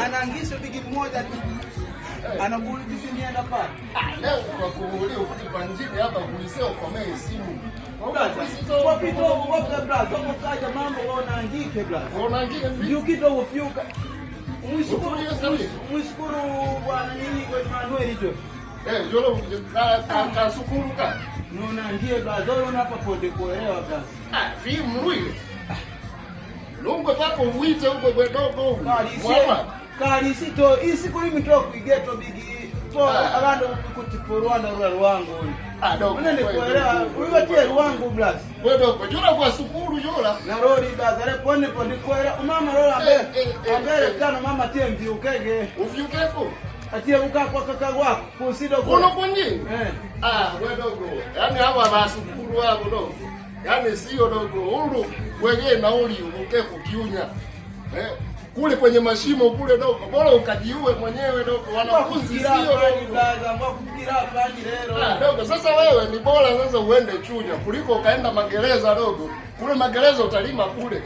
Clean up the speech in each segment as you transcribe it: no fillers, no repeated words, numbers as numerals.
Anaangisha bigi mmoja tu. Anakuuliza nienda pale. Leo kwa kuulia ukuje kwa njini hapa kuiseo kwa mimi simu. Kwa pito kwa brother, kwa kaja mambo unaangike brother. Unaangike ndio kitu ufiuka. Mshukuru bwana nini kwa Emmanuel tu. Jolo ka sukuruka. Unaangie brother, unapa pote kuelewa brother. Vi mruile. Lungo pako uite huko bwedogo huko. Kali sito isiku limitoka kuigeto bigi kwa abando kuti Rwanda rwangu dogo nene kuelewa ulibatie rwangu blast bwedogo jura kwa sukuru jura na rodi bazale pone pone kuelewa mama rola ambele kana mama tie mviukege ufiukeko atie uka kwa kaka wako kusido kono konyi bwedogo yani hawa basukuru wako dogo yani sio dogo uru wewe nauli ukeko kiunya kule kwenye mashimo kule dogo, bora ukajiue mwenyewe dogo. Wanafunzi sio dogo. Sasa wewe ni bora sasa uende Chunya kuliko ukaenda magereza dogo. Kule magereza utalima kule.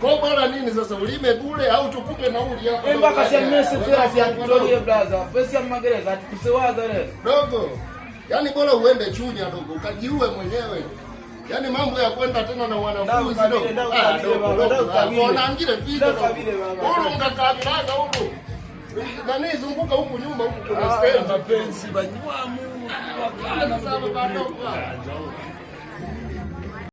Kwa bora nini sasa ulime kule au tukupe nauli hapa? Mpaka semesi tena si atutolie brother. Pesa ya magereza atukusewaza leo. Dogo. Yaani bora uende Chunya dogo, ukajiue mwenyewe. Yaani mambo ya kwenda tena na wanafunzi dogo. Wanaangile video. Uru ngakabilaga huko. Nani zunguka huko nyumba huko kuna stage mapenzi banywamu. Wakana sana bado.